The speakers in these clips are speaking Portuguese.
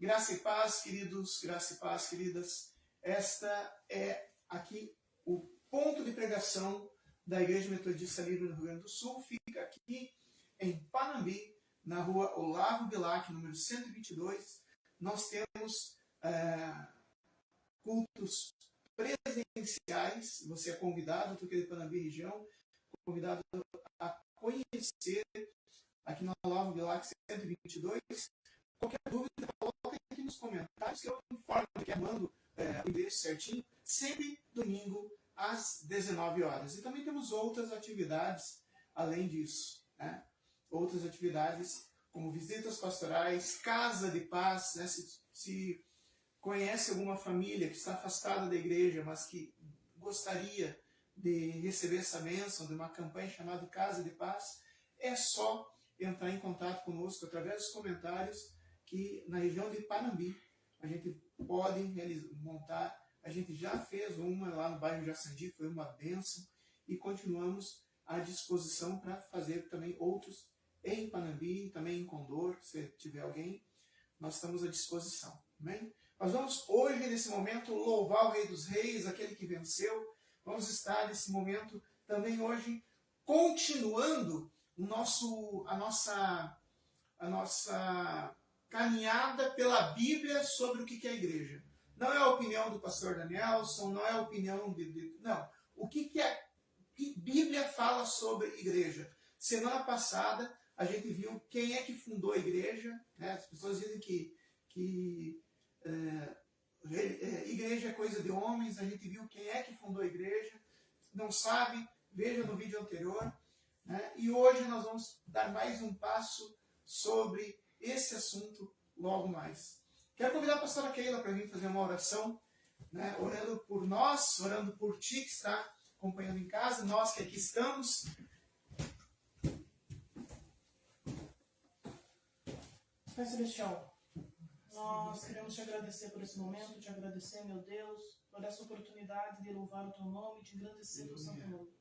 Graça e paz, queridos, graça e paz, queridas. Esta é aqui o ponto de pregação da Igreja Metodista Livre do Rio Grande do Sul. Fica aqui em Panambi, na rua Olavo Bilac, número 122. Nós temos cultos presenciais. Você é convidado, porque de Panambi região, convidado a conhecer aqui no Olavo Bilac 122. Qualquer dúvida, coloque aqui nos comentários que eu informo que eu mando o endereço certinho, sempre domingo às 19 horas. E também temos outras atividades além disso, né? Outras atividades como visitas pastorais, casa de paz, né? Se conhece alguma família que está afastada da igreja, mas que gostaria de receber essa bênção de uma campanha chamada Casa de Paz, é só entrar em contato conosco através dos comentários, que na região de Panambi a gente pode montar. A gente já fez uma lá no bairro Jaçandi, foi uma bênção, e continuamos à disposição para fazer também outros em Panambi, também em Condor. Se tiver alguém, nós estamos à disposição. Amém? Nós vamos hoje, nesse momento, louvar o Rei dos Reis, aquele que venceu. Vamos estar nesse momento também hoje continuando a nossa caminhada pela Bíblia sobre o que é a igreja. Não é a opinião do pastor Danielson, não é a opinião não. O que a Bíblia fala sobre igreja? Semana passada a gente viu quem é que fundou a igreja, né? As pessoas dizem que igreja é coisa de homens. A gente viu quem é que fundou a igreja. Não sabe? Veja no vídeo anterior. Né? E hoje nós vamos dar mais um passo sobre esse assunto logo mais. Quero convidar a pastora Keila para vir fazer uma oração, né? Orando por nós, orando por ti que está acompanhando em casa, nós que aqui estamos. Pai Celestial, nós queremos te agradecer por esse momento, te agradecer, meu Deus, por essa oportunidade de louvar o teu nome, de engrandecer o teu santo nome.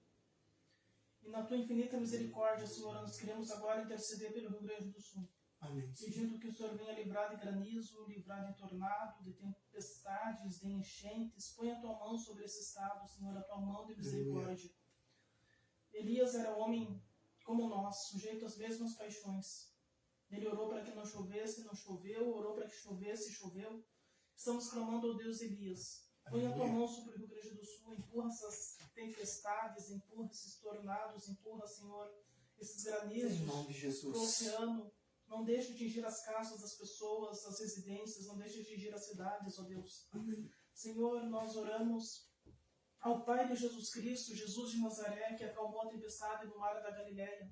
E na tua infinita misericórdia, Senhor, nós queremos agora interceder pelo Rio Grande do Sul. Amém. Pedindo que o Senhor venha livrar de granizo, livrar de tornado, de tempestades, de enchentes. Põe a tua mão sobre esse estado, Senhor, a tua mão de misericórdia. Elias era homem como nós, sujeito às mesmas paixões. Ele orou para que não chovesse, não choveu. Orou para que chovesse, choveu. Estamos clamando ao Deus Elias. Põe a tua mão sobre o Rio Grande do Sul, empurra essas tempestades, empurra esses tornados, empurra, Senhor, esses granizos para o oceano. Não deixe de atingir as casas das pessoas, as residências, não deixe de atingir as cidades, ó Deus. Amém. Senhor, nós oramos ao Pai de Jesus Cristo, Jesus de Nazaré, que acalmou a tempestade no mar da Galileia.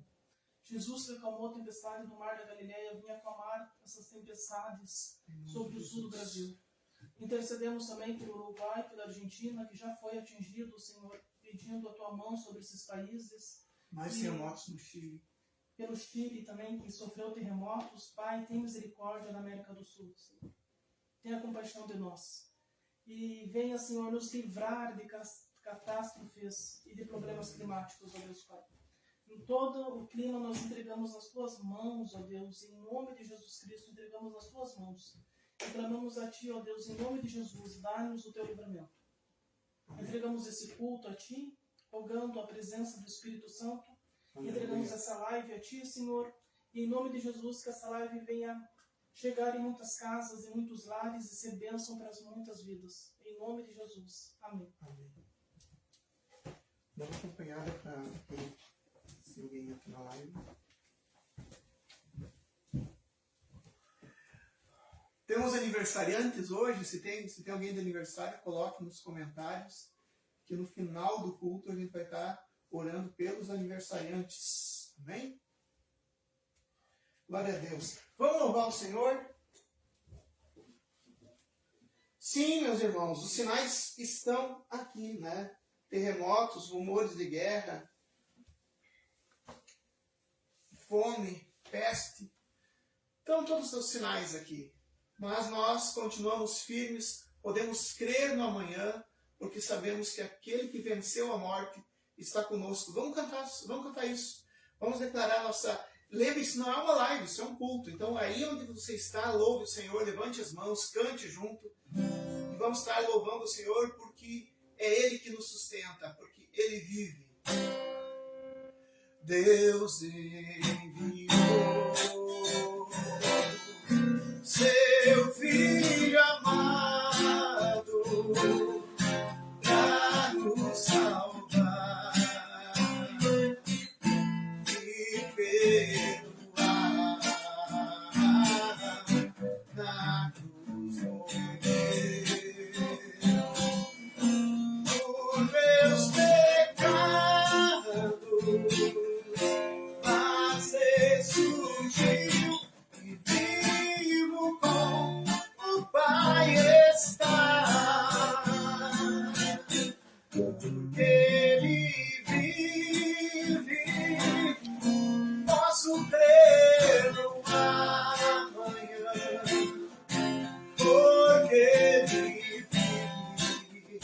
Jesus que acalmou a tempestade no mar da Galileia, vinha acalmar essas tempestades sobre o sul do Brasil. Intercedemos também pelo Uruguai, pela Argentina, que já foi atingido, Senhor, pedindo a tua mão sobre esses países. Mais terremotos no Chile. Pelo Chile também, que sofreu terremotos. Pai, tem misericórdia na América do Sul, Senhor. Tenha compaixão de nós. E venha, Senhor, nos livrar de catástrofes e de problemas climáticos, ó Deus Pai. Em todo o clima nós entregamos nas tuas mãos, ó Deus, em nome de Jesus Cristo, entregamos nas tuas mãos. E clamamos a ti, ó Deus, em nome de Jesus, dá-nos o teu livramento. Entregamos esse culto a ti, rogando a presença do Espírito Santo. Entregamos essa live a ti, Senhor, e em nome de Jesus que essa live venha chegar em muitas casas, em muitos lares e ser bênção para as muitas vidas. Em nome de Jesus. Amém. Amém. Dá uma acompanhada para se alguém entra na live. Temos aniversariantes hoje. Se tem alguém de aniversário, coloque nos comentários, que no final do culto a gente vai estar orando pelos aniversariantes. Amém? Glória a Deus. Vamos louvar o Senhor? Sim, meus irmãos, os sinais estão aqui, né? Terremotos, rumores de guerra, fome, peste. Estão todos os sinais aqui. Mas nós continuamos firmes, podemos crer no amanhã, porque sabemos que aquele que venceu a morte está conosco. Vamos cantar isso. Vamos declarar nossa lembre-se, não é uma live, isso é um culto. Então, aí onde você está, louve o Senhor, levante as mãos, cante junto. E vamos estar louvando o Senhor porque é Ele que nos sustenta, porque Ele vive. Deus enviou seu Filho amado para nos salvar e perdoar. Na cruz morreu por meus pecados, mas ressurgiu e vivo com o Pai está. Porque Ele vive, posso crer no amanhã. Porque Ele vive,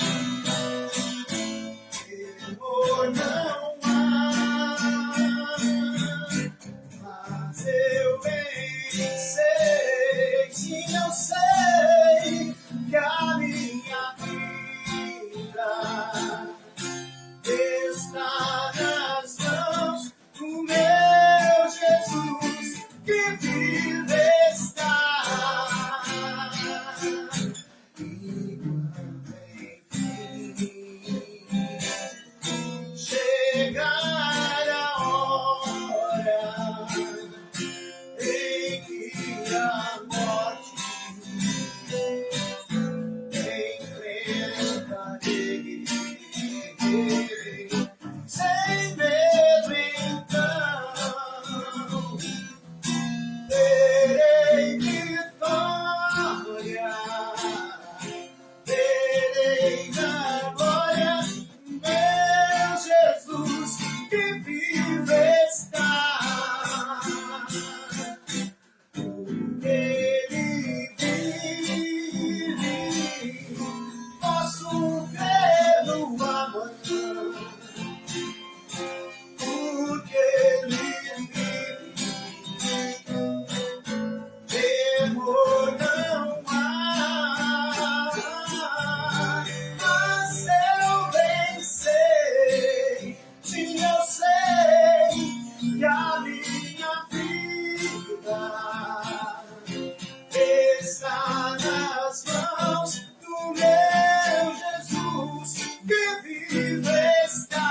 temor não há, mas eu bem sei, sim eu sei que a minha vida está nas mãos do meu Jesus que vive está. E quando enfim chegar a hora em que a morte enfrentarei, sem medo então terei vitória, terei na glória meu Jesus que vive está. Porque Ele vive, posso crer no amanhã. Porque Ele vive, temor não há, mas eu bem sei, sim eu sei que a minha vida está nas mãos do meu Jesus que vive está.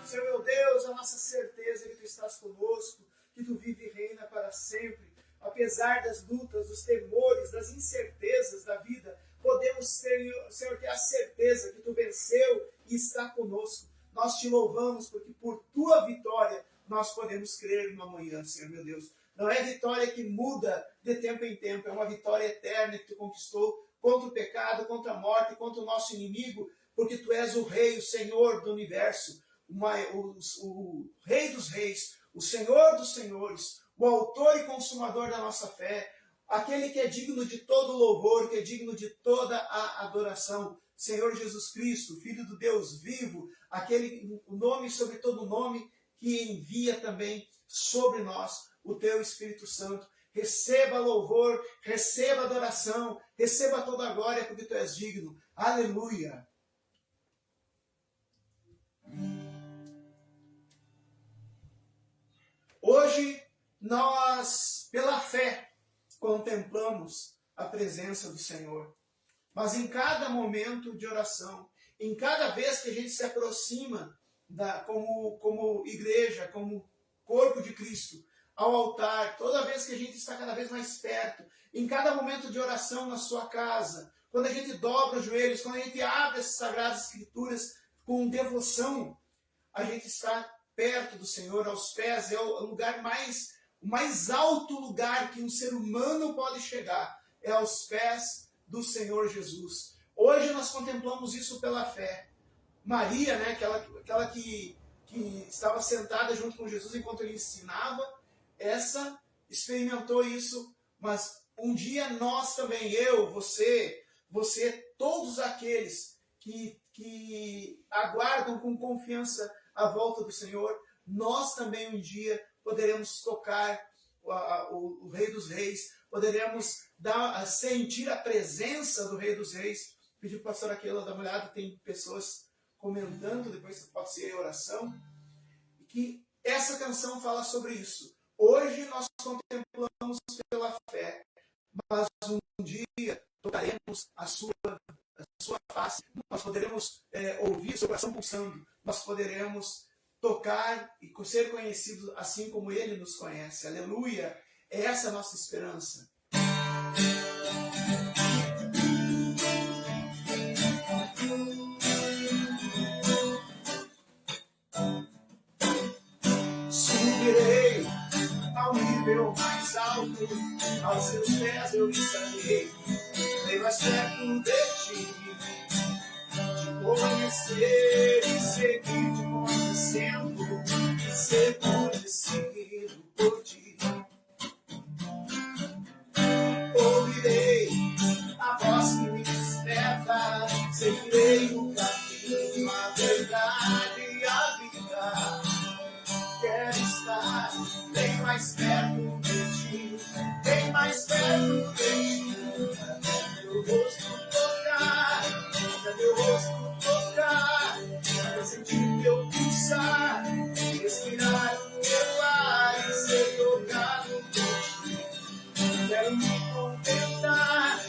Senhor meu Deus, a nossa certeza é que Tu estás conosco, que Tu vive e reina para sempre. Apesar das lutas, dos temores, das incertezas da vida, podemos, Senhor, ter a certeza que Tu venceu e está conosco. Nós Te louvamos porque por Tua vitória nós podemos crer no amanhã, Senhor meu Deus. Não é vitória que muda de tempo em tempo, é uma vitória eterna que Tu conquistou contra o pecado, contra a morte, contra o nosso inimigo, porque Tu és o Rei, o Senhor do universo, o Rei dos Reis, o Senhor dos Senhores, o Autor e Consumador da nossa fé, aquele que é digno de todo louvor, que é digno de toda a adoração. Senhor Jesus Cristo, Filho do Deus vivo, aquele, o nome sobre todo nome, que envia também sobre nós o Teu Espírito Santo. Receba louvor, receba adoração, receba toda a glória, porque Tu és digno. Aleluia! Hoje, nós, pela fé, contemplamos a presença do Senhor. Mas em cada momento de oração, em cada vez que a gente se aproxima como igreja, como corpo de Cristo, ao altar, toda vez que a gente está cada vez mais perto, em cada momento de oração na sua casa, quando a gente dobra os joelhos, quando a gente abre as Sagradas Escrituras com devoção, a gente está perto do Senhor, aos pés, é o lugar o mais alto lugar que um ser humano pode chegar, é aos pés do Senhor Jesus. Hoje nós contemplamos isso pela fé. Maria, né, aquela que estava sentada junto com Jesus enquanto ele ensinava, essa experimentou isso, mas um dia nós também, eu, você, todos aqueles que aguardam com confiança a volta do Senhor, nós também um dia poderemos tocar o Rei dos Reis, poderemos sentir a presença do Rei dos Reis. Pedi para a pastora Keila dar uma olhada, tem pessoas comentando, depois pode ser oração, que essa canção fala sobre isso. Hoje nós contemplamos pela fé, mas um dia tocaremos a sua face, nós poderemos ouvir seu coração pulsando, nós poderemos tocar e ser conhecidos assim como Ele nos conhece. Aleluia! Essa é a nossa esperança. Subirei ao nível mais alto, aos seus pés eu estarei, bem mais perto de ti, te conhecer e seguir te conhecendo, e ser conhecido por ti. Ouvirei a voz que me desperta, seguirei o caminho, a verdade e a vida. Quero estar bem mais perto de ti, bem mais perto de ti. Meu rosto tocar, meu rosto tocar, quero sentir teu pulsar, respirar o teu ar e ser tocado por ti. Quero me contentar,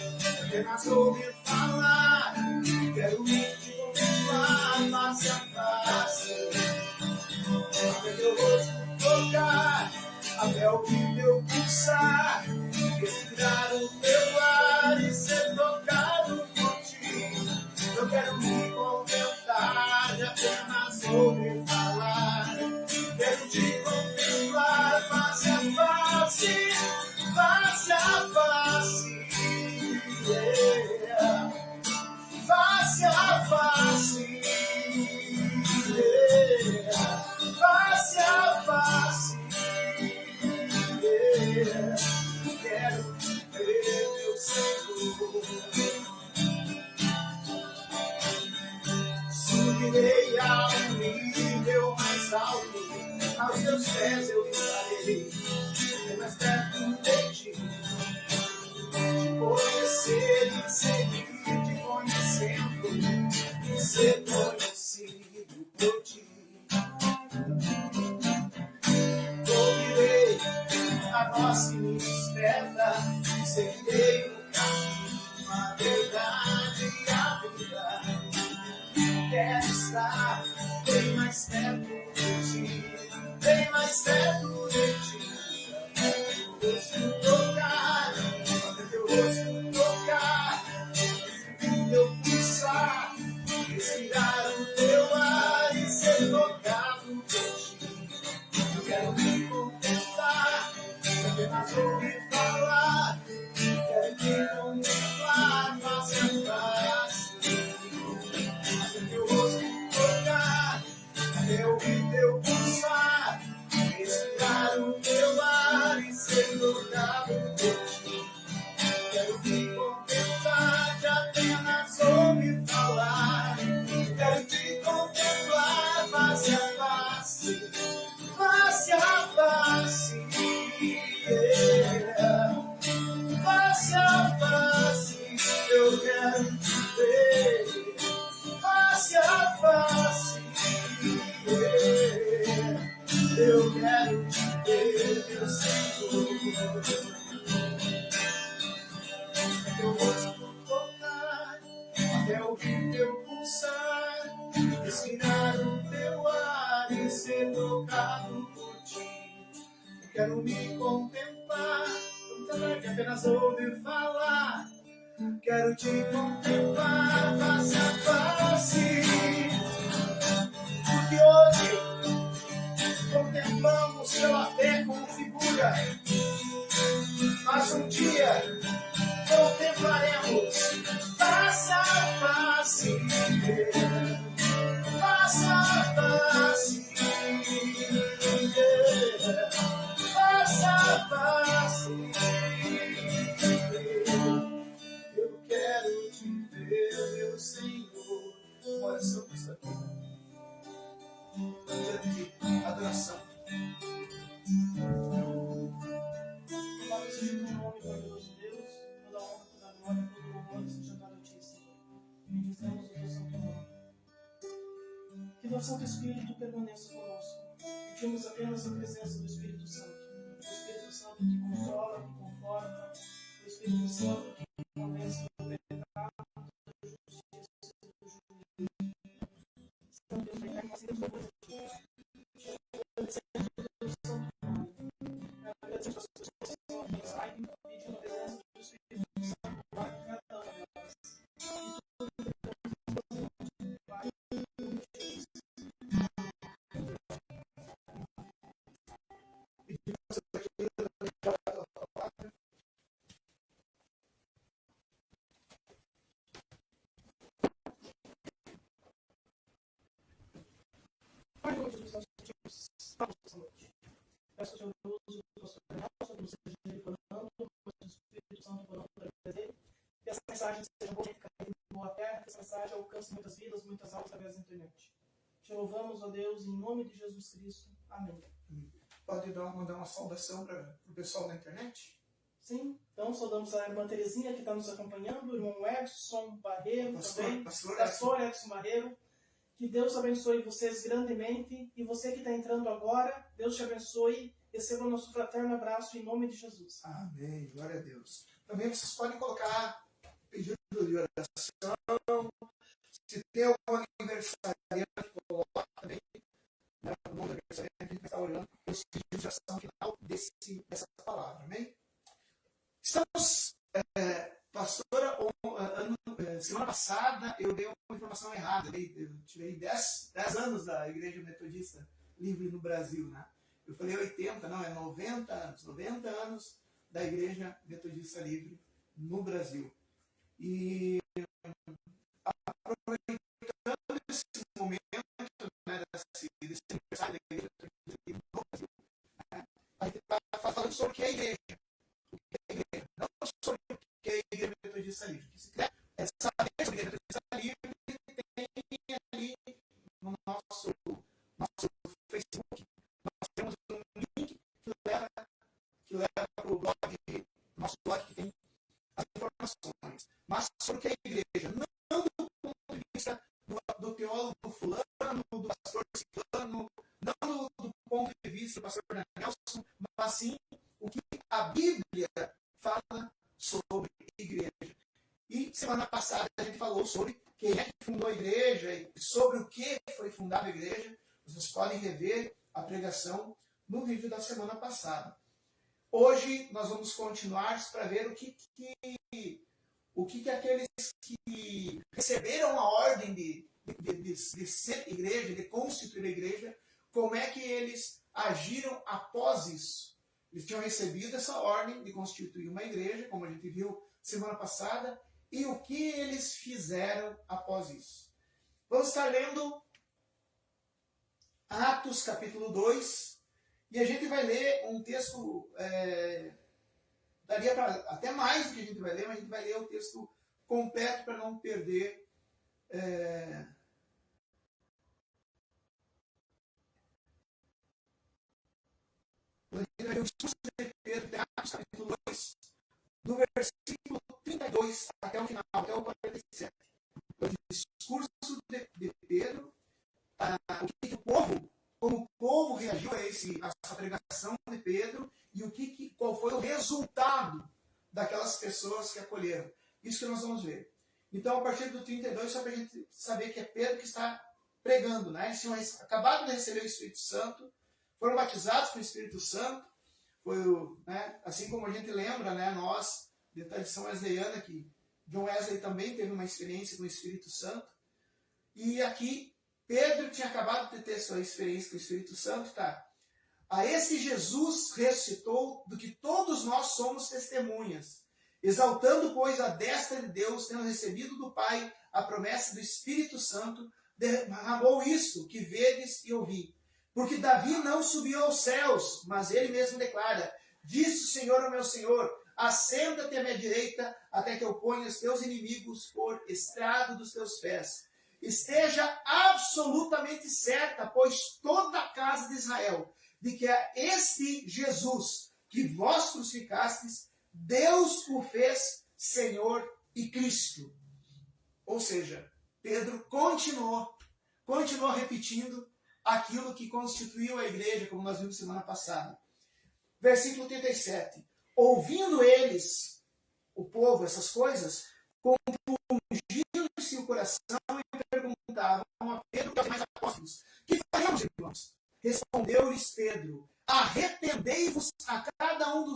apenas ouvir falar, quero me contemplar face a face. Até meu rosto tocar, até ouvir teu pulsar, respirar o teu ar e ser tocado por ti. Eu quero me contentar de apenas ouvir falar, quero te contemplar face a face, face a face, yeah. Face a face, yeah. Face a face, yeah. Quero ver meu Senhor. Subirei ao nível mais alto, aos teus pés eu estarei, bem mais perto de ti, te conhecer e seguir te conhecendo, e ser conhecido por ti. Ouvirei a voz que me desperta, seguirei o caminho, a verdade e a vida. Quero estar bem mais perto de ti, bem mais perto de ti. Teu rosto tocar, teu rosto tocar, teu pulsar, respirar o teu ar e ser tocado por ti. Eu quero me contentar, apenas ouvir falar, quero te contemplar face a face. Até teu rosto tocar, até ouvir teu pulsar, respirar o teu ar e ser tocado por ti. Quero me contemplar de apenas ouvir falar, quero te contemplar face a face, face a face, yeah. Face a face, eu quero te ver, face a face, yeah. Eu quero te ver, meu Senhor. Teu rosto tocar, até ouvir teu pulsar, respirar o teu ar e ser tocado por ti. Eu quero me contemplar, de apenas ouvir falar, quero te contemplar face a face. Porque hoje contemplamos pela fé como figura, mas um dia contemplaremos face a face, face a face, face a face. Eu quero te ver, meu Senhor. Uma oração por isso aqui. Um dia de adoração. nome poderoso de Deus, toda honra, toda glória, todo louvor seja dado a Ti, Senhor. Bendizemos o Teu santo nome. Que Teu Santo Espírito permaneça conosco. Pedimos apenas a presença do Espírito Santo. O Espírito Santo que consola, que conforta, o Espírito Santo que convence do pecado, da justiça e do juízo. Santo Deus, Pai, nós temos uma coisa aqui. Agradecemos o Teu santo nome. Agradecemos as pessoas que estão aqui nessa live, pedindo a presença do Espírito Santo para cada uma delas. E tudo que fazemos, Pai, em nome de Jesus. Pai, em nome de Jesus, nós pedimos para essa noite. Peço que o Senhor use o pastor Nelson, que não seja ele falando, mas o Espírito Santo falando através dele. Que essa mensagem seja boa, que caia em boa terra, que essa mensagem alcance muitas vidas, muitas almas através da internet. Te louvamos, ó Deus, em nome de Jesus Cristo. Amém. Pode mandar uma saudação para o pessoal da internet? Sim, então saudamos a irmã Terezinha que está nos acompanhando, o irmão Edson Barreiro também, pastor Edson Barreiro. Que Deus abençoe vocês grandemente. E você que está entrando agora, Deus te abençoe. Receba o nosso fraterno abraço em nome de Jesus. Amém. Glória a Deus. Também vocês podem colocar pedido de oração. Se tem algum aniversariante, coloca também. No nome do aniversariante, a gente vai estar orando pelos pedidos de oração final dessa palavra. Amém? Estamos, pastora, semana passada eu dei uma informação errada. Eu tirei 10 anos da Igreja Metodista Livre no Brasil, né? Eu falei 80, não, é 90 anos. 90 anos da Igreja Metodista Livre no Brasil. E aproveitando esse momento, né, desse aniversário da Igreja Metodista Livre no Brasil, né, a gente está falando sobre o que é a igreja. Não sobre o que é a Igreja Metodista Livre. Se quiser saber sobre a Igreja Metodista Livre, tem ali no nosso Facebook. Nós temos um link que leva para o blog, nosso blog que tem as informações. Mas sobre o que é a igreja, não do ponto de vista do teólogo fulano, do pastor ciclano, não do ponto de vista do pastor Nelson, mas sim o que a Bíblia fala sobre igreja. E semana passada a gente falou sobre quem é que fundou a igreja e sobre o que foi fundada a igreja. Vocês podem rever a pregação no vídeo da semana passada. Hoje nós vamos continuar para ver o que aqueles que receberam a ordem de ser igreja, de constituir a igreja, como é que eles agiram após isso. Eles tinham recebido essa ordem de constituir uma igreja, como a gente viu semana passada, e o que eles fizeram após isso. Vamos estar lendo Atos capítulo 2, e a gente vai ler um texto, daria para até mais do que a gente vai ler, mas a gente vai ler o texto completo para não perder a gente vai ler o discurso de Pedro, de Atos capítulo 2, do versículo 32 até o final, até o 47. O discurso de Pedro, o que o povo, como o povo reagiu a essa pregação de Pedro e qual foi o resultado daquelas pessoas que acolheram. Isso que nós vamos ver. Então, a partir do 32, só para a gente saber que é Pedro que está pregando, né? Eles tinham acabado de receber o Espírito Santo, foram batizados com o Espírito Santo, né, assim como a gente lembra, né, nós, de tradição wesleyana, que John Wesley também teve uma experiência com o Espírito Santo, e aqui Pedro tinha acabado de ter sua experiência com o Espírito Santo, tá? A esse Jesus ressuscitou, do que todos nós somos testemunhas, exaltando, pois, a destra de Deus, tendo recebido do Pai a promessa do Espírito Santo, derramou isto que vedes e ouvi. Porque Davi não subiu aos céus, mas ele mesmo declara: disse o Senhor ao meu Senhor, assenta-te à minha direita, até que eu ponha os teus inimigos por estrado dos teus pés. Esteja absolutamente certa, pois toda a casa de Israel, de que é este Jesus que vós crucificastes, Deus o fez Senhor e Cristo. Ou seja, Pedro continuou repetindo aquilo que constituiu a igreja, como nós vimos semana passada. Versículo 37. Ouvindo eles, o povo, essas coisas, compungiram-se o coração e perguntavam a Pedro e aos demais apóstolos: que faremos, irmãos? Respondeu-lhes Pedro: arrependei-vos a cada um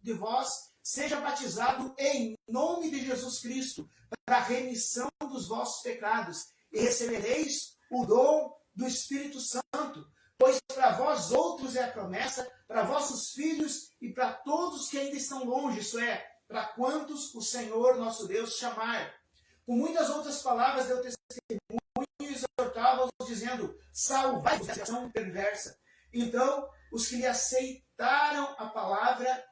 de vós, seja batizado em nome de Jesus Cristo, para a remissão dos vossos pecados, e recebereis o dom do Espírito Santo, pois para vós outros é a promessa, para vossos filhos e para todos que ainda estão longe, isso é, para quantos o Senhor nosso Deus chamar. Com muitas outras palavras deu testemunho e exortava-os, dizendo: salvai-vos da geração perversa. Então, os que lhes aceitaram a palavra,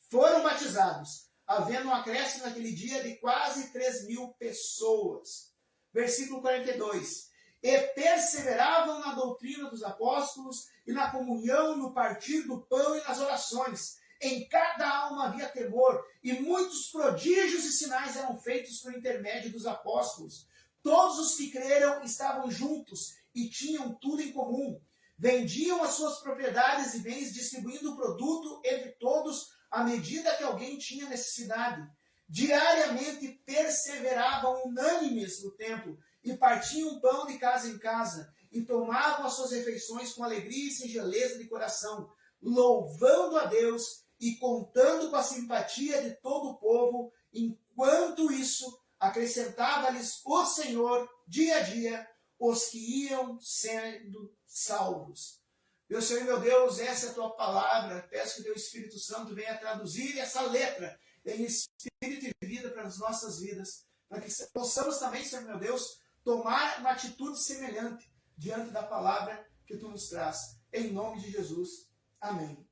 foram batizados, havendo um acréscimo naquele dia de quase 3.000 pessoas. Versículo 42. E perseveravam na doutrina dos apóstolos, e na comunhão, no partir do pão e nas orações. Em cada alma havia temor, e muitos prodígios e sinais eram feitos por intermédio dos apóstolos. Todos os que creram estavam juntos e tinham tudo em comum. Vendiam as suas propriedades e bens, distribuindo o produto entre todos à medida que alguém tinha necessidade. Diariamente perseveravam unânimes no templo e partiam pão de casa em casa e tomavam as suas refeições com alegria e singeleza de coração, louvando a Deus e contando com a simpatia de todo o povo. Enquanto isso, acrescentava-lhes o Senhor dia a dia os que iam sendo salvos. Meu Senhor e meu Deus, essa é a tua palavra. Peço que o teu Espírito Santo venha traduzir essa letra em espírito e vida para as nossas vidas, para que possamos também, Senhor meu Deus, tomar uma atitude semelhante diante da palavra que tu nos traz. Em nome de Jesus. Amém.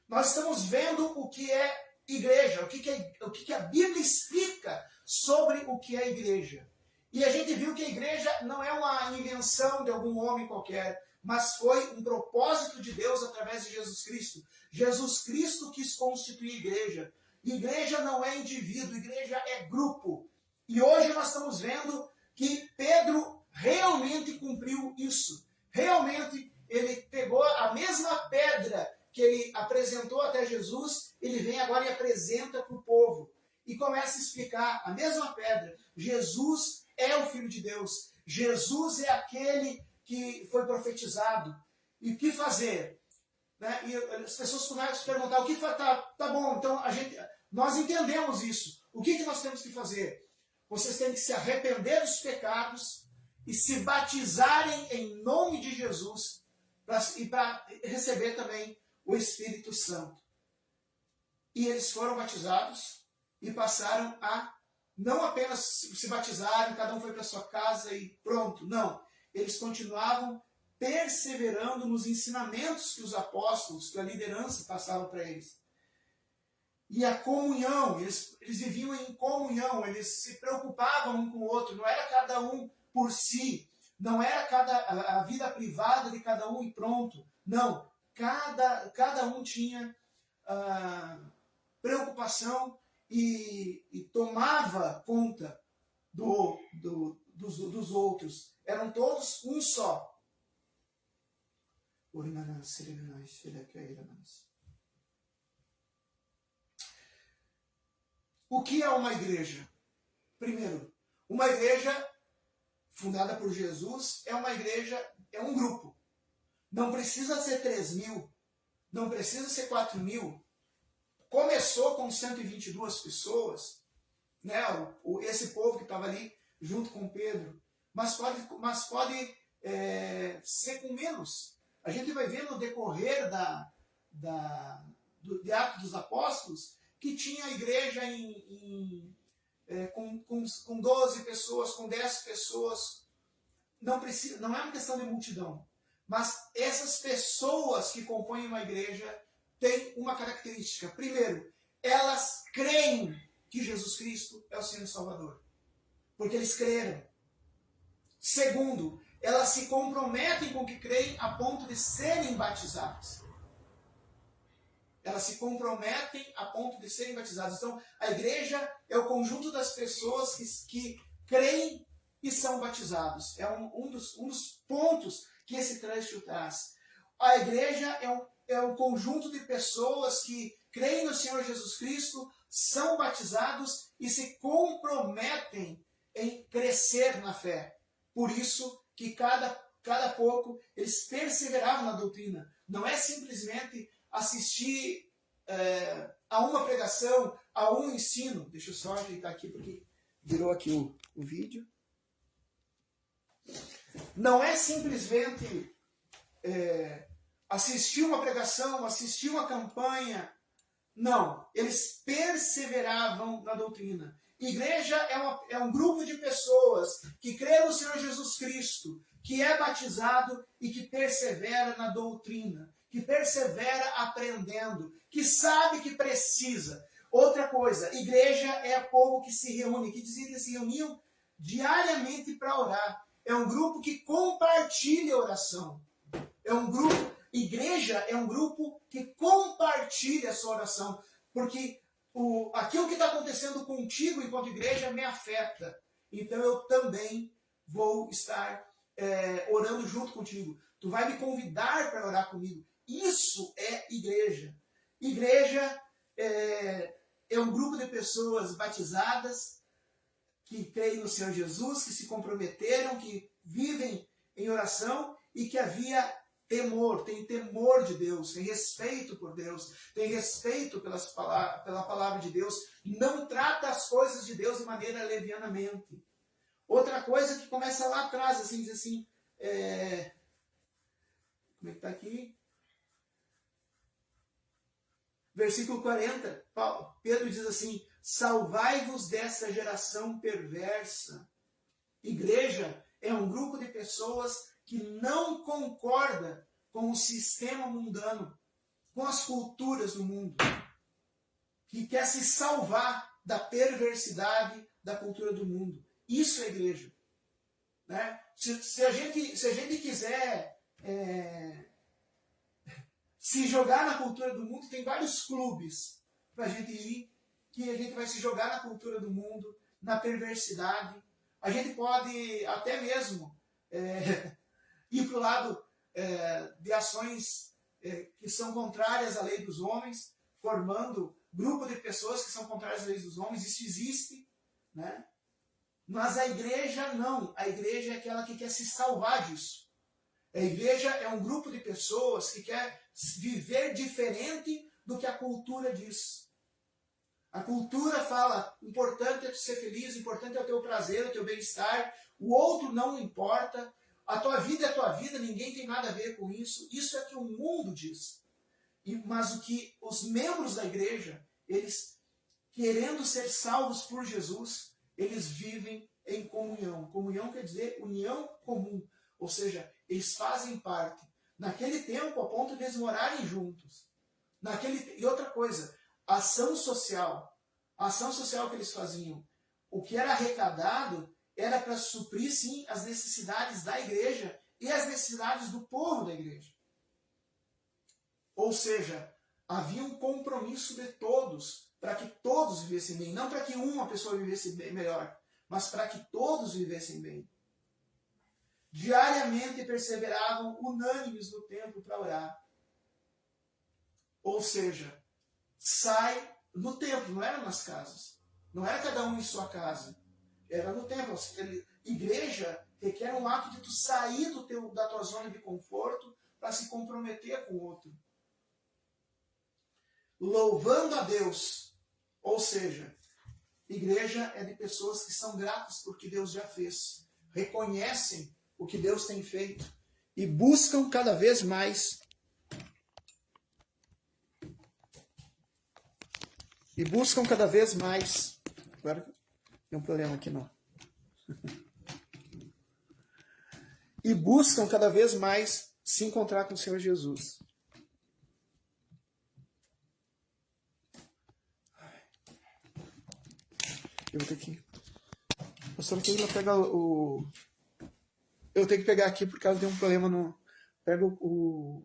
Nós estamos vendo o que é igreja, o que a Bíblia explica sobre o que é igreja. E a gente viu que a igreja não é uma invenção de algum homem qualquer, mas foi um propósito de Deus através de Jesus Cristo. Jesus Cristo quis constituir igreja. Igreja não é indivíduo, igreja é grupo. E hoje nós estamos vendo que Pedro realmente cumpriu isso. Realmente ele pegou a mesma pedra que ele apresentou até Jesus, ele vem agora e apresenta para o povo. E começa a explicar a mesma pedra. Jesus é o Filho de Deus. Jesus é aquele que foi profetizado. E o que fazer? Né? E as pessoas começam a se perguntar, o que tá bom, então nós entendemos isso. O que nós temos que fazer? Vocês têm que se arrepender dos pecados e se batizarem em nome de Jesus para receber também o Espírito Santo. E eles foram batizados e passaram a não apenas se batizarem, cada um foi para sua casa e pronto. Não. Eles continuavam perseverando nos ensinamentos que os apóstolos, que a liderança passavam para eles. E a comunhão, eles viviam em comunhão, eles se preocupavam um com o outro, não era cada um por si, não era a vida privada de cada um e pronto. Não, cada um tinha preocupação e tomava conta dos outros. Eram todos um só. O que é uma igreja? Primeiro, uma igreja fundada por Jesus é uma igreja, é um grupo. Não precisa ser 3.000, não precisa ser 4.000. Começou com 122 pessoas, né? Esse povo que estava ali junto com Pedro, mas pode ser com menos. A gente vai ver no decorrer de Atos dos Apóstolos que tinha a igreja com 12 pessoas, com 10 pessoas. Não é uma questão de multidão. Mas essas pessoas que compõem uma igreja têm uma característica. Primeiro, elas creem que Jesus Cristo é o Senhor e Salvador. Porque eles creram. Segundo, elas se comprometem com o que creem a ponto de serem batizadas. elas se comprometem a ponto de serem batizadas. Então, a igreja é o conjunto das pessoas que creem e são batizados. É um dos pontos que esse trecho traz. A igreja é um conjunto de pessoas que creem no Senhor Jesus Cristo, são batizados e se comprometem em crescer na fé. Por isso que cada pouco eles perseveravam na doutrina. Não é simplesmente assistir a uma pregação, a um ensino. Deixa eu só ajeitar aqui porque virou aqui o vídeo. Não é simplesmente assistir uma pregação, assistir uma campanha. Não, eles perseveravam na doutrina. Igreja é um grupo de pessoas que crê no Senhor Jesus Cristo, que é batizado e que persevera na doutrina, que persevera aprendendo, que sabe que precisa. Outra coisa, igreja é povo que se reúne, que dizia que se reuniam diariamente para orar. É um grupo que compartilha a oração. Igreja é um grupo que compartilha a sua oração, porque aquilo que está acontecendo contigo enquanto igreja me afeta. Então eu também vou estar orando junto contigo. Tu vai me convidar para orar comigo. Isso é igreja. Igreja é um grupo de pessoas batizadas que creem no Senhor Jesus, que se comprometeram, que vivem em oração e que havia temor, tem temor de Deus, tem respeito por Deus, tem respeito pela palavra de Deus, não trata as coisas de Deus de maneira levianamente. Outra coisa que começa lá atrás, assim, diz assim, como é que está aqui? Versículo 40, Pedro diz assim, salvai-vos dessa geração perversa. Igreja é um grupo de pessoas que não concorda com o sistema mundano, com as culturas do mundo, que quer se salvar da perversidade da cultura do mundo. Isso é igreja. Né? Se a gente quiser se jogar na cultura do mundo, tem vários clubes para a gente ir, que a gente vai se jogar na cultura do mundo, na perversidade. A gente pode até mesmo ir para o lado de ações que são contrárias à lei dos homens, formando grupo de pessoas que são contrárias à lei dos homens. Isso existe, né? Mas a igreja não. A igreja é aquela que quer se salvar disso. A igreja é um grupo de pessoas que quer viver diferente do que a cultura diz. A cultura fala, importante é ser feliz, importante é o teu prazer, o teu bem-estar, o outro não importa, a tua vida é a tua vida, ninguém tem nada a ver com isso. Isso é o que o mundo diz. Mas o que os membros da igreja, eles querendo ser salvos por Jesus, eles vivem em comunhão. Comunhão quer dizer união comum, ou seja, eles fazem parte. Naquele tempo, a ponto de eles morarem juntos. E outra coisa, ação social que eles faziam. O que era arrecadado era para suprir, sim, as necessidades da igreja e as necessidades do povo da igreja. Ou seja, havia um compromisso de todos, para que todos vivessem bem. Não para que uma pessoa vivesse bem, melhor, mas para que todos vivessem bem. Diariamente perseveravam unânimes no templo para orar. Ou seja, sai no templo, não era nas casas. Não era cada um em sua casa. Era no templo. Igreja requer um ato de tu sair da tua zona de conforto para se comprometer com o outro. Louvando a Deus. Ou seja, igreja é de pessoas que são gratas por que Deus já fez. Reconhecem o que Deus tem feito e buscam cada vez mais. Agora tem um problema aqui não. E buscam cada vez mais se encontrar com o Senhor Jesus. Eu vou ter que... Pastor, que ainda pega o... Eu tenho que pegar aqui por causa de um problema no... Pega o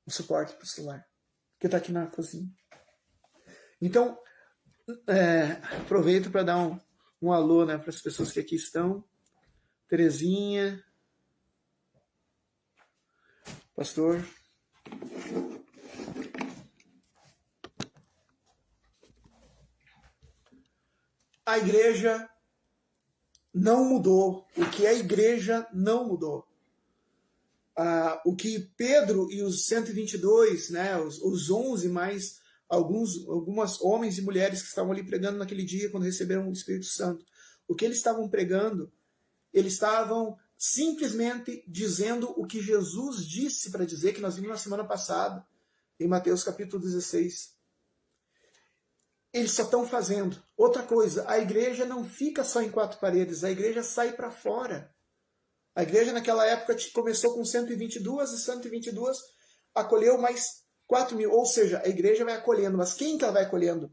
suporte para o celular. que está aqui na cozinha. Então, aproveito para dar um alô, né, para as pessoas que aqui estão. Terezinha, pastor. A igreja não mudou. O que a igreja não mudou. O que Pedro e os 122, né, os 11 mais algumas homens e mulheres que estavam ali pregando naquele dia quando receberam o Espírito Santo, o que eles estavam pregando, eles estavam simplesmente dizendo o que Jesus disse para dizer, que nós vimos na semana passada, em Mateus capítulo 16. Eles só estão fazendo. Outra coisa, a igreja não fica só em quatro paredes, a igreja sai para fora. A igreja naquela época começou com 122 e 122 acolheu mais 4.000. Ou seja, a igreja vai acolhendo. Mas quem que ela vai acolhendo?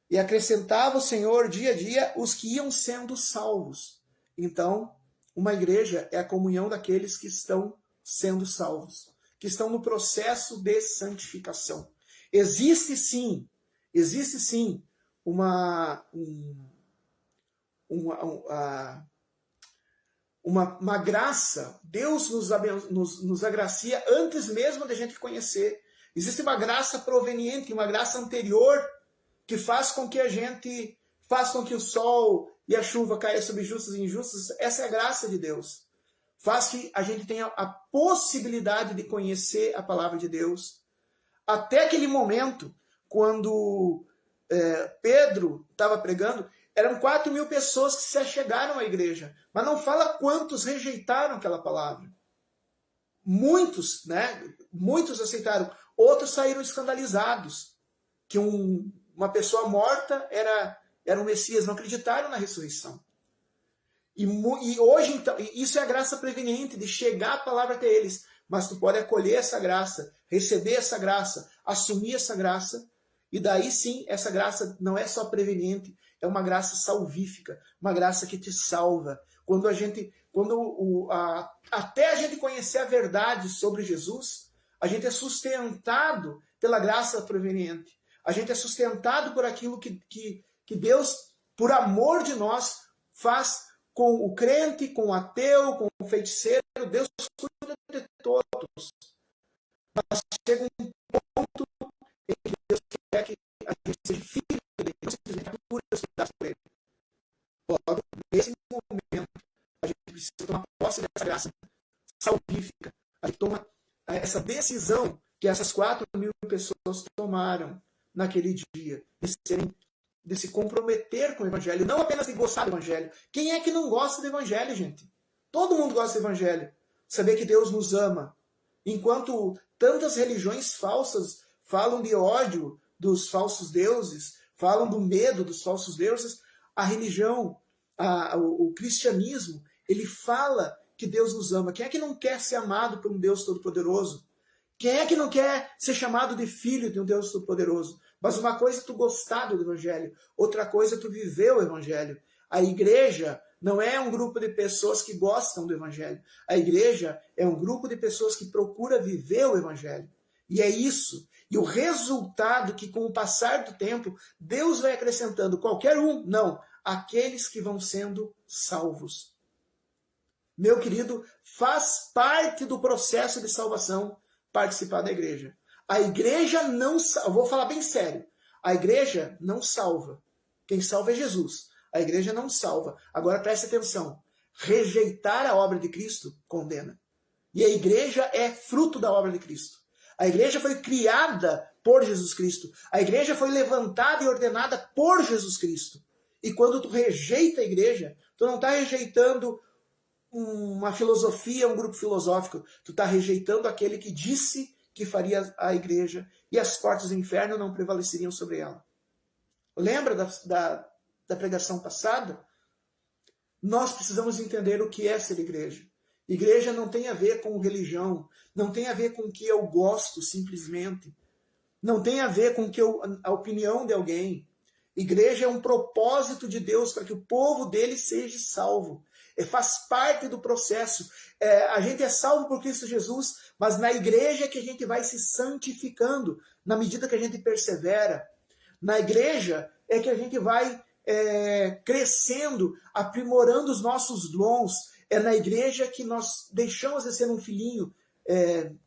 E acrescentava o Senhor dia a dia os que iam sendo salvos. Então, uma igreja é a comunhão daqueles que estão sendo salvos, que estão no processo de santificação. Existe sim uma graça. Deus nos agracia antes mesmo da gente conhecer. Existe uma graça proveniente, uma graça anterior que faz com que o sol e a chuva caia sobre justos e injustos. Essa é a graça de Deus. Faz que a gente tenha a possibilidade de conhecer a palavra de Deus. Até aquele momento, quando Pedro estava pregando, eram 4.000 pessoas que se achegaram à igreja. Mas não fala quantos rejeitaram aquela palavra. Muitos, né? Muitos aceitaram. Outros saíram escandalizados. Que uma pessoa morta era um Messias. Não acreditaram na ressurreição. E hoje, então, isso é a graça preveniente de chegar a palavra até eles. Mas tu pode acolher essa graça, receber essa graça, assumir essa graça. E daí sim, essa graça não é só preveniente, é uma graça salvífica, uma graça que te salva. Até a gente conhecer a verdade sobre Jesus, a gente é sustentado pela graça preveniente. A gente é sustentado por aquilo que Deus, por amor de nós, faz com o crente, com o ateu, com o feiticeiro. Deus cuida de todos. Mas chega um ponto em que Deus quer que a gente seja filho dele, não simplesmente por ele. Logo, nesse momento, a gente precisa tomar posse dessa graça salvífica. A gente toma essa decisão que essas 4.000 pessoas tomaram naquele dia, de se comprometer com o Evangelho, não apenas de gostar do Evangelho. Quem é que não gosta do Evangelho, gente? Todo mundo gosta do Evangelho. Saber que Deus nos ama. Enquanto tantas religiões falsas falam de ódio dos falsos deuses, falam do medo dos falsos deuses, a religião, o cristianismo, ele fala que Deus nos ama. Quem é que não quer ser amado por um Deus Todo-Poderoso? Quem é que não quer ser chamado de filho de um Deus Todo-Poderoso? Mas uma coisa é tu gostar do Evangelho, outra coisa é tu viver o Evangelho. A igreja não é um grupo de pessoas que gostam do Evangelho. A igreja é um grupo de pessoas que procura viver o Evangelho. E é isso. E o resultado que, com o passar do tempo, Deus vai acrescentando qualquer um, não, aqueles que vão sendo salvos. Meu querido, faz parte do processo de salvação participar da igreja. A igreja não salva, vou falar bem sério, a igreja não salva. Quem salva é Jesus. A igreja não salva. Agora preste atenção, rejeitar a obra de Cristo condena. E a igreja é fruto da obra de Cristo. A igreja foi criada por Jesus Cristo. A igreja foi levantada e ordenada por Jesus Cristo. E quando tu rejeita a igreja, tu não está rejeitando uma filosofia, um grupo filosófico. Tu está rejeitando aquele que disse que faria a igreja e as portas do inferno não prevaleceriam sobre ela. Lembra da pregação passada? Nós precisamos entender o que é ser igreja. Igreja não tem a ver com religião, não tem a ver com o que eu gosto simplesmente, não tem a ver com a opinião de alguém. Igreja é um propósito de Deus para que o povo dele seja salvo. faz parte do processo. A gente é salvo por Cristo Jesus, mas na igreja é que a gente vai se santificando, na medida que a gente persevera. Na igreja é que a gente vai crescendo, aprimorando os nossos dons. É na igreja que nós deixamos de ser um filhinho,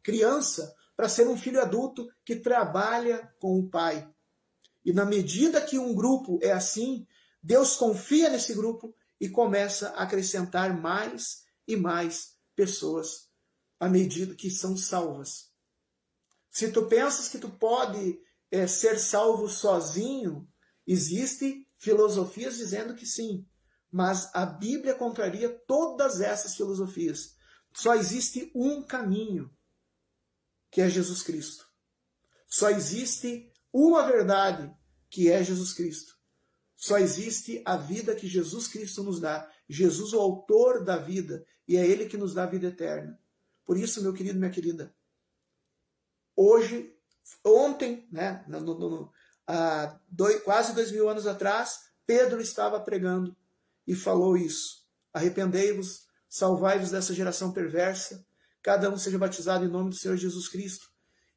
criança, para ser um filho adulto que trabalha com o Pai. E na medida que um grupo é assim, Deus confia nesse grupo e começa a acrescentar mais e mais pessoas à medida que são salvas. Se tu pensas que tu pode ser salvo sozinho, existem filosofias dizendo que sim, mas a Bíblia contraria todas essas filosofias. Só existe um caminho, que é Jesus Cristo. Só existe uma verdade, que é Jesus Cristo. Só existe a vida que Jesus Cristo nos dá. Jesus, o autor da vida, e é Ele que nos dá a vida eterna. Por isso, meu querido, minha querida, ontem, né, há quase 2000 anos atrás, Pedro estava pregando e falou isso. Arrependei-vos, salvai-vos dessa geração perversa, cada um seja batizado em nome do Senhor Jesus Cristo.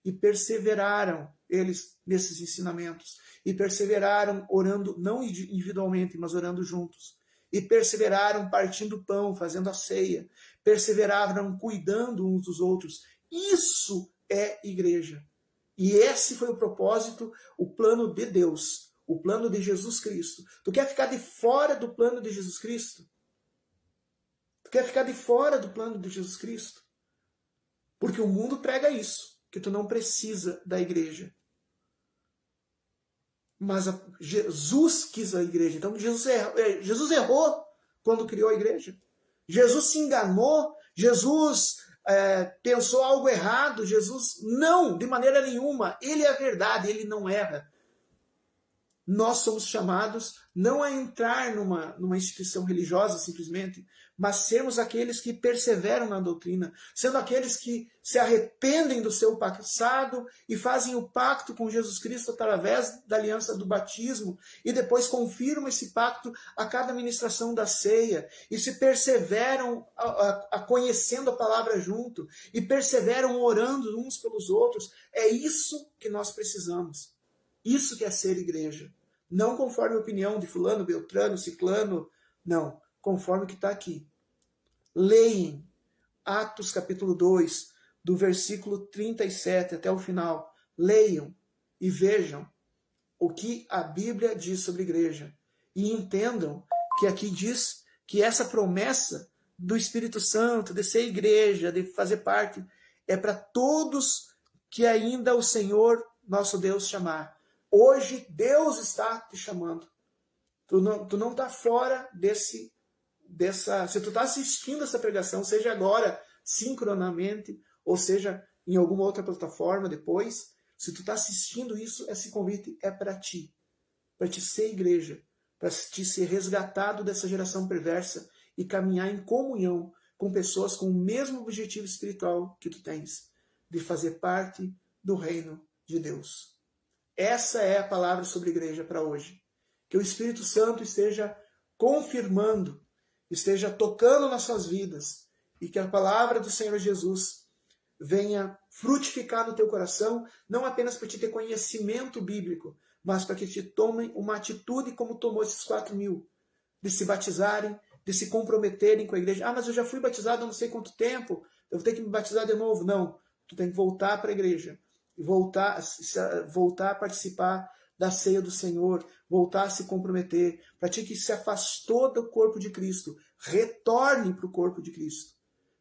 E perseveraram eles nesses ensinamentos. E perseveraram orando, não individualmente, mas orando juntos. E perseveraram partindo o pão, fazendo a ceia. Perseveraram cuidando uns dos outros. Isso é igreja. E esse foi o propósito, o plano de Deus, o plano de Jesus Cristo. Tu quer ficar de fora do plano de Jesus Cristo? Tu quer ficar de fora do plano de Jesus Cristo? Porque o mundo prega isso, que tu não precisa da igreja. Mas Jesus quis a igreja. Então Jesus errou quando criou a igreja. Jesus se enganou. Jesus pensou algo errado. Jesus não, de maneira nenhuma. Ele é a verdade, ele não erra. Nós somos chamados não a entrar numa instituição religiosa simplesmente, mas sermos aqueles que perseveram na doutrina, sendo aqueles que se arrependem do seu passado e fazem o pacto com Jesus Cristo através da aliança do batismo e depois confirmam esse pacto a cada ministração da ceia e se perseveram conhecendo a palavra junto e perseveram orando uns pelos outros. É isso que nós precisamos. Isso que é ser igreja. Não conforme a opinião de fulano, beltrano, ciclano. Não. Conforme o que está aqui. Leem Atos capítulo 2, do versículo 37 até o final. Leiam e vejam o que a Bíblia diz sobre igreja. E entendam que aqui diz que essa promessa do Espírito Santo, de ser igreja, de fazer parte, é para todos que ainda o Senhor, nosso Deus, chamar. Hoje Deus está te chamando. Tu não está fora dessa. Se tu está assistindo essa pregação, seja agora, sincronamente, ou seja em alguma outra plataforma depois, se tu está assistindo isso, esse convite é para ti ser igreja, para te ser resgatado dessa geração perversa e caminhar em comunhão com pessoas com o mesmo objetivo espiritual que tu tens, de fazer parte do reino de Deus. Essa é a palavra sobre igreja para hoje. Que o Espírito Santo esteja confirmando, esteja tocando nas suas vidas e que a palavra do Senhor Jesus venha frutificar no teu coração, não apenas para te ter conhecimento bíblico, mas para que te tomem uma atitude como tomou esses 4.000, de se batizarem, de se comprometerem com a igreja. Ah, mas eu já fui batizado há não sei quanto tempo, eu vou ter que me batizar de novo. Não, tu tem que voltar para a igreja. E voltar a participar da ceia do Senhor, voltar a se comprometer, para ti que se afastou do corpo de Cristo, retorne para o corpo de Cristo.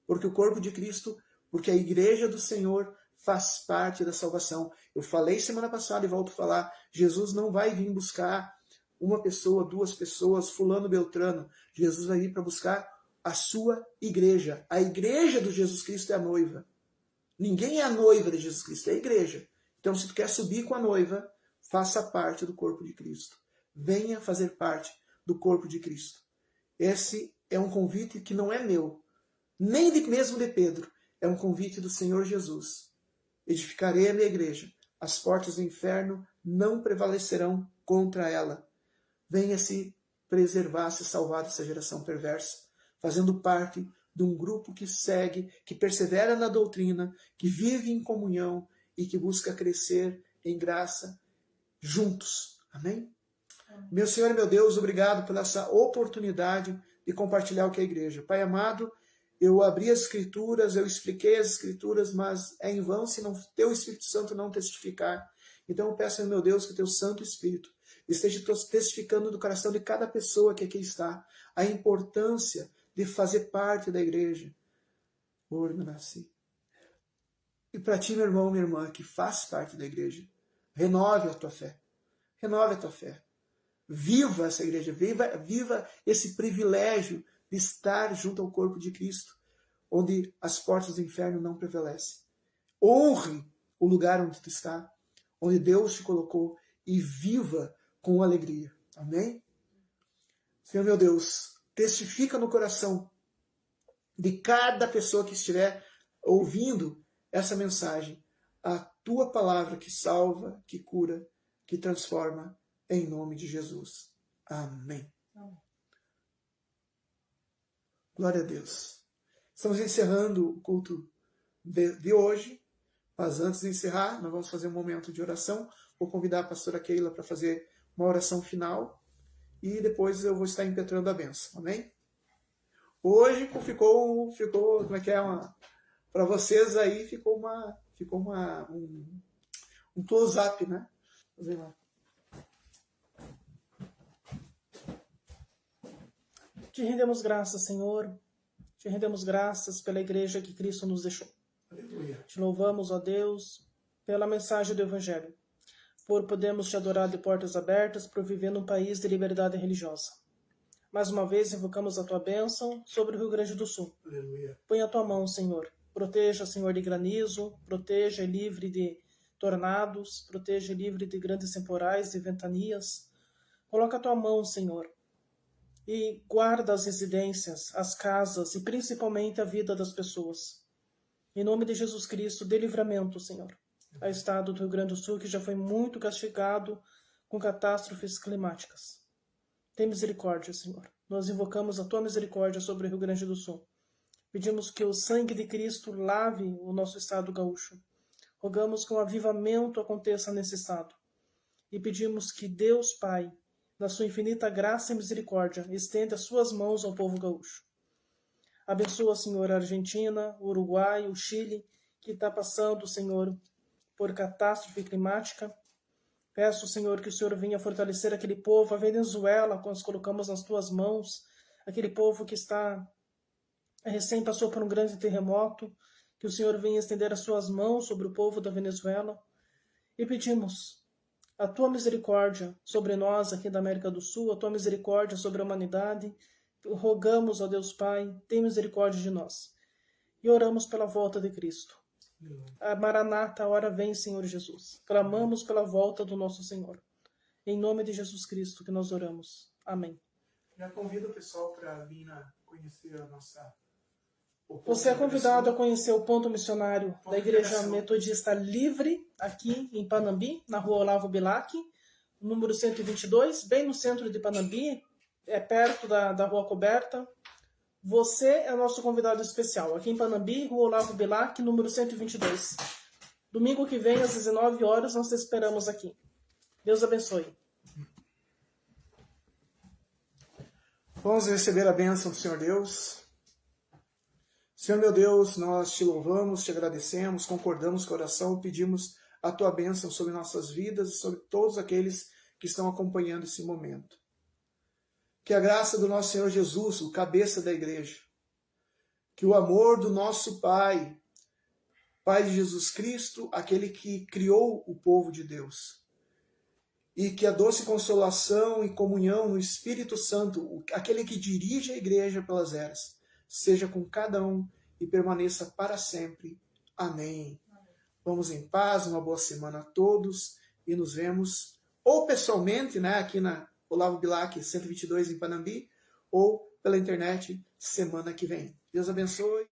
Porque o corpo de Cristo, porque a igreja do Senhor faz parte da salvação. Eu falei semana passada e volto a falar, Jesus não vai vir buscar uma pessoa, 2 pessoas, fulano, beltrano. Jesus vai vir para buscar a sua igreja. A igreja do Jesus Cristo é a noiva. Ninguém é a noiva de Jesus Cristo, é a igreja. Então, se tu quer subir com a noiva, faça parte do corpo de Cristo. Venha fazer parte do corpo de Cristo. Esse é um convite que não é meu, nem mesmo de Pedro. É um convite do Senhor Jesus. Edificarei a minha igreja. As portas do inferno não prevalecerão contra ela. Venha se preservar, se salvar dessa geração perversa. fazendo parte de um grupo que segue, que persevera na doutrina, que vive em comunhão e que busca crescer em graça juntos. Amém? Meu Senhor e meu Deus, obrigado por essa oportunidade de compartilhar o que é a igreja. Pai amado, eu abri as Escrituras, eu expliquei as Escrituras, mas é em vão se não teu Espírito Santo não testificar. Então eu peço, meu Deus, que teu Santo Espírito esteja testificando do coração de cada pessoa que aqui está a importância de fazer parte da igreja. E para ti, meu irmão, minha irmã, que faz parte da igreja, renove a tua fé. Renove a tua fé. Viva essa igreja, viva esse privilégio de estar junto ao corpo de Cristo, onde as portas do inferno não prevalecem. Honre o lugar onde tu está, onde Deus te colocou, e viva com alegria. Amém? Senhor meu Deus, testifica no coração de cada pessoa que estiver ouvindo essa mensagem a tua palavra que salva, que cura, que transforma, em nome de Jesus. Amém. Amém. Glória a Deus. Estamos encerrando o culto de hoje, mas antes de encerrar, nós vamos fazer um momento de oração. Vou convidar a pastora Keila para fazer uma oração final e depois eu vou estar impetrando a bênção. Amém? Hoje ficou como é que é? Para vocês aí ficou um close-up, né? Vamos ver lá. Te rendemos graças, Senhor. Te rendemos graças pela igreja que Cristo nos deixou. Aleluia. Te louvamos, ó Deus, pela mensagem do Evangelho, por podermos te adorar de portas abertas, por viver num país de liberdade religiosa. Mais uma vez, invocamos a tua bênção sobre o Rio Grande do Sul. Aleluia. Põe a tua mão, Senhor. Proteja, Senhor, de granizo, proteja e livre de tornados, proteja e livre de grandes temporais, de ventanias. Coloca a tua mão, Senhor, e guarda as residências, as casas e principalmente a vida das pessoas. Em nome de Jesus Cristo, dê livramento, Senhor, ao estado do Rio Grande do Sul, que já foi muito castigado com catástrofes climáticas. Tem misericórdia, Senhor. Nós invocamos a tua misericórdia sobre o Rio Grande do Sul. Pedimos que o sangue de Cristo lave o nosso estado gaúcho. Rogamos que um avivamento aconteça nesse estado. E pedimos que Deus Pai, na sua infinita graça e misericórdia, estenda as suas mãos ao povo gaúcho. Abençoa, Senhor, a Argentina, o Uruguai, o Chile, que está passando, Senhor, por catástrofe climática. Peço, Senhor, que o Senhor venha fortalecer aquele povo, a Venezuela, que nós colocamos nas tuas mãos, aquele povo que está recém passou por um grande terremoto, que o Senhor venha estender as suas mãos sobre o povo da Venezuela. E pedimos a tua misericórdia sobre nós aqui da América do Sul, a tua misericórdia sobre a humanidade. Rogamos, ó Deus Pai, tem misericórdia de nós. E oramos pela volta de Cristo. A Maranata, a hora vem, Senhor Jesus. Clamamos pela volta do nosso Senhor. Em nome de Jesus Cristo que nós oramos. Amém. Já convido o pessoal para vir conhecer a nossa... Você é convidado a conhecer o ponto missionário da Igreja Metodista Livre, aqui em Panambi, na rua Olavo Bilac, número 122, bem no centro de Panambi, é perto da Rua Coberta. Você é nosso convidado especial, aqui em Panambi, rua Olavo Bilac, número 122. Domingo que vem, às 19 horas, nós te esperamos aqui. Deus abençoe. Vamos receber a bênção do Senhor Deus. Senhor meu Deus, nós te louvamos, te agradecemos, concordamos com a oração, pedimos a tua bênção sobre nossas vidas e sobre todos aqueles que estão acompanhando esse momento. Que a graça do nosso Senhor Jesus, o cabeça da igreja, que o amor do nosso Pai, Pai de Jesus Cristo, aquele que criou o povo de Deus, e que a doce consolação e comunhão no Espírito Santo, aquele que dirige a igreja pelas eras, seja com cada um e permaneça para sempre. Amém. Vamos em paz, uma boa semana a todos e nos vemos ou pessoalmente, aqui na Olavo Bilac 122 em Panambi, ou pela internet semana que vem. Deus abençoe.